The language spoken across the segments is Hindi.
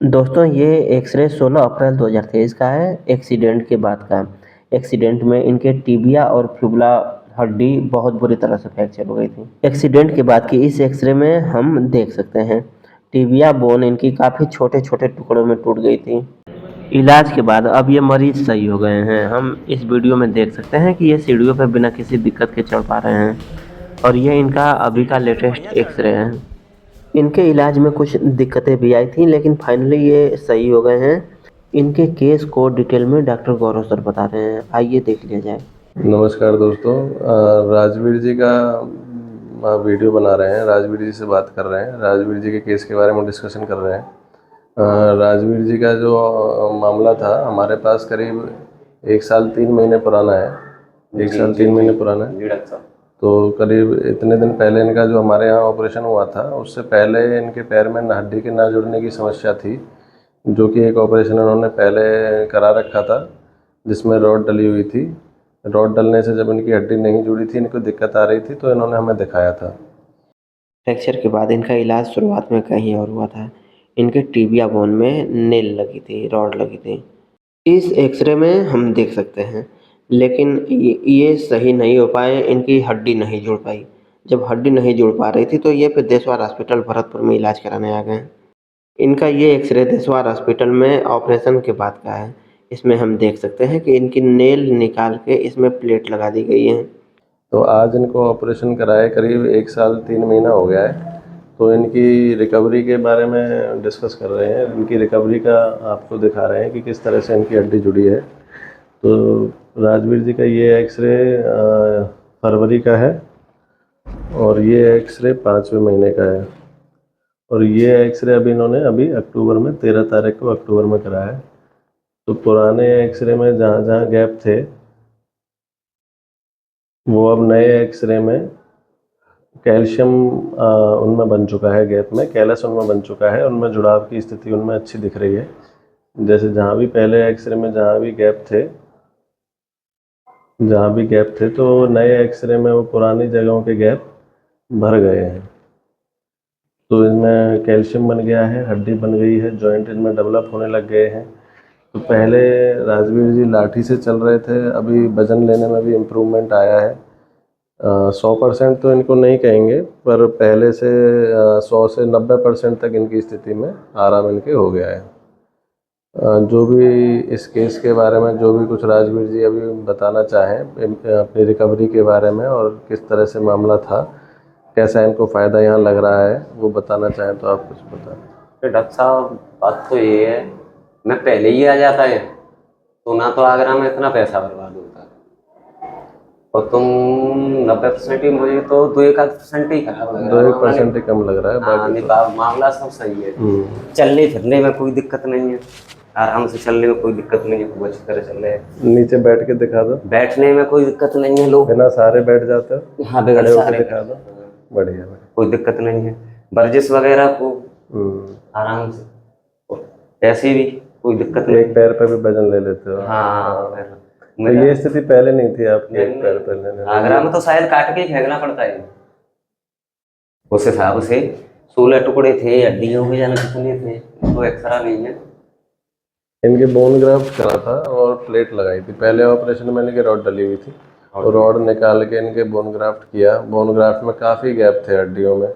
दोस्तों ये एक्सरे 16 अप्रैल 2023 का है, एक्सीडेंट के बाद का। एक्सीडेंट में इनके टिबिया और फिबुला हड्डी बहुत बुरी तरह से फ्रैक्चर हो गई थी। एक्सीडेंट के बाद की इस एक्सरे में हम देख सकते हैं टिबिया बोन इनकी काफ़ी छोटे छोटे टुकड़ों में टूट गई थी। इलाज के बाद अब ये मरीज सही हो गए हैं। हम इस वीडियो में देख सकते हैं कि ये सीढ़ियों पर बिना किसी दिक्कत के चढ़ पा रहे हैं और ये इनका अभी का लेटेस्ट एक्सरे है। इनके इलाज में कुछ दिक्कतें भी आई थी लेकिन फाइनली ये सही हो गए हैं। इनके केस को डिटेल में डॉक्टर गौरव सर बता रहे हैं, आइए देख लिया जाए। नमस्कार दोस्तों, राजवीर जी का वीडियो बना रहे हैं। राजवीर जी से बात कर रहे हैं, राजवीर जी के केस के बारे में डिस्कशन कर रहे हैं। राजवीर जी का जो मामला था हमारे पास करीब 1 साल 3 महीने पुराना है। 1 साल 3 महीने पुराना है। तो करीब इतने दिन पहले इनका जो हमारे यहाँ ऑपरेशन हुआ था, उससे पहले इनके पैर में हड्डी के ना जुड़ने की समस्या थी, जो कि एक ऑपरेशन उन्होंने पहले करा रखा था जिसमें रॉड डली हुई थी। रॉड डलने से जब इनकी हड्डी नहीं जुड़ी थी, इनको दिक्कत आ रही थी, तो इन्होंने हमें दिखाया था। फ्रैक्चर के बाद इनका इलाज शुरुआत में कहीं और हुआ था। इनके टिबिया बोन में नेल लगी थी, रॉड लगी थी। इस एक्सरे में हम देख सकते हैं लेकिन ये सही नहीं हो पाए, इनकी हड्डी नहीं जुड़ पाई। जब हड्डी नहीं जुड़ पा रही थी तो ये फिर देशवार हॉस्पिटल भरतपुर में इलाज कराने आ गए। इनका ये एक्सरे देशवार हॉस्पिटल में ऑपरेशन के बाद का है। इसमें हम देख सकते हैं कि इनकी नेल निकाल के इसमें प्लेट लगा दी गई है। तो आज इनको ऑपरेशन कराए करीब 1 साल 3 महीना हो गया है। तो इनकी रिकवरी के बारे में डिस्कस कर रहे हैं। इनकी रिकवरी का आपको दिखा रहे हैं कि किस तरह से इनकी हड्डी जुड़ी है। तो राजवीर जी का ये एक्सरे फरवरी का है और ये एक्सरे 5वें महीने का है। और ये एक्सरे अभी अक्टूबर में 13 तारीख को अक्टूबर में कराया है। तो पुराने एक्सरे में जहाँ जहाँ गैप थे, वो अब नए एक्सरे में कैल्शियम उनमें बन चुका है, गैप में कैलस उनमें बन चुका है, उनमें जुड़ाव की स्थिति उनमें अच्छी दिख रही है। जैसे जहाँ भी पहले एक्सरे में जहाँ भी गैप थे तो नए एक्सरे में वो पुरानी जगहों के गैप भर गए हैं। तो इनमें कैल्शियम बन गया है, हड्डी बन गई है, जॉइंट इनमें डेवलप होने लग गए हैं। तो पहले राजवीर जी लाठी से चल रहे थे, अभी वजन लेने में भी इम्प्रूवमेंट आया है। 100% तो इनको नहीं कहेंगे, पर पहले से 100 से 90% तक इनकी स्थिति में आराम इनके हो गया है। जो भी इस केस के बारे में जो भी कुछ राजवीर जी अभी बताना चाहें अपनी रिकवरी के बारे में और किस तरह से मामला था, कैसा इनको फ़ायदा यहाँ लग रहा है, वो बताना चाहें तो आप कुछ बताएं। डॉक्टर साहब, बात तो ये है, मैं पहले ही आ जाता है तो ना तो आगरा में इतना पैसा बर्बाद होता है, और तुम 90% ही, मुझे तो 2-1% ही खराब लग रहा है। 2-1% ही कम लग रहा है, बाकी तो मामला सब सही है। चलने फिरने में कोई दिक्कत नहीं है, आराम से चलने में कोई दिक्कत नहीं है, खूब अच्छी तरह चल रहे हैं। नीचे बैठ के दिखा दो, बैठने में कोई दिक्कत नहीं है, लोग बिना सहारे बैठ जाते हो। हाँ खड़े होकर सारे दिखा दो, बढ़िया। कोई दिक्कत नहीं है, वर्जिश वगैरह को आराम से, ऐसे भी कोई दिक्कत नहीं। एक पैर पे भी वजन ले लेते हो। हाँ, तो ये स्थिति पहले नहीं थी आपकी, एक पैर पे लेने? आगरा में तो शायद काट के ही फेंकना पड़ता है। उस हिसाब से 16 टुकड़े थे, हड्डियों के जाने कितने थे, तो एक्सरा नहीं है। इनके बोन ग्राफ्ट करा था और प्लेट लगाई थी। पहले ऑपरेशन में इनकी रॉड डली हुई थी और रॉड निकाल के इनके बोन ग्राफ्ट किया। बोन ग्राफ्ट में काफ़ी गैप थे हड्डियों में,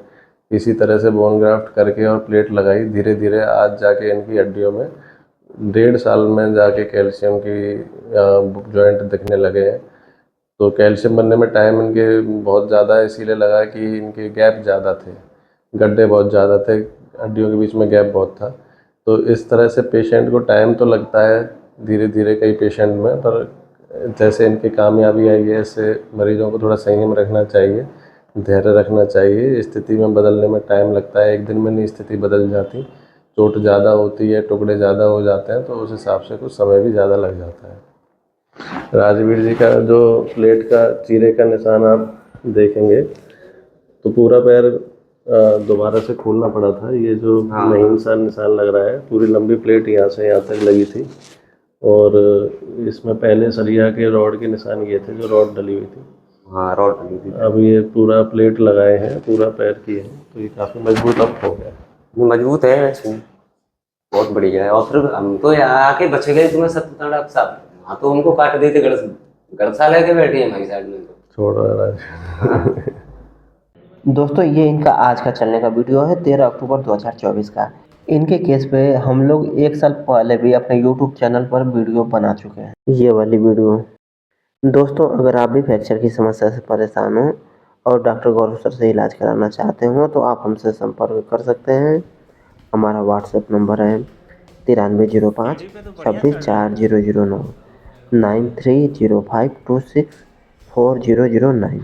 इसी तरह से बोन ग्राफ्ट करके और प्लेट लगाई। धीरे धीरे आज जाके इनकी हड्डियों में 1.5 साल में जाके कैल्शियम की जॉइंट दिखने लगे हैं। तो कैल्शियम बनने में टाइम इनके बहुत ज़्यादा इसीलिए लगा कि इनके गैप ज़्यादा थे, गड्ढे बहुत ज़्यादा थे, हड्डियों के बीच में गैप बहुत था। तो इस तरह से पेशेंट को टाइम तो लगता है धीरे धीरे कई पेशेंट में, पर जैसे इनकी कामयाबी आई है, इससे मरीजों को थोड़ा संयम रखना चाहिए, धैर्य रखना चाहिए। स्थिति में बदलने में टाइम लगता है, एक दिन में नहीं स्थिति बदल जाती। चोट ज़्यादा होती है, टुकड़े ज़्यादा हो जाते हैं, तो उस हिसाब से कुछ समय भी ज़्यादा लग जाता है। राजवीर जी का जो प्लेट का चीरे का निशान आप देखेंगे तो पूरा पैर दोबारा से खोलना पड़ा था। ये जो महीन सा निशान लग रहा है, पूरी लंबी प्लेट यहाँ से यहाँ तक लगी थी और इसमें पहले सरिया के रॉड के निशान ये थे जो रॉड डली हुई थी। हाँ, रॉड डली थी। अब ये पूरा प्लेट लगाए हैं, पूरा पैर किए हैं, तो ये काफ़ी मजबूत अब हो गया है। मजबूत है वैसे। बहुत बढ़िया है। और फिर हम तो यहाँ आके बच गए तुम्हें 70 डॉक्टर साहब, हाँ तो उनको काट देते गढ़सा लेके बैठे हैं हमारी साइड में तो। छोड़ो यार। दोस्तों ये इनका आज का चलने का वीडियो है 13 अक्टूबर 2024 का। इनके केस पे हम लोग 1 साल पहले भी अपने यूट्यूब चैनल पर वीडियो बना चुके हैं, ये वाली वीडियो। दोस्तों अगर आप भी फ्रैक्चर की समस्या से परेशान हो और डॉक्टर गौरव सर से इलाज कराना चाहते हो तो आप हमसे संपर्क कर सकते हैं। हमारा व्हाट्सएप नंबर है 9305 264009 9305264009।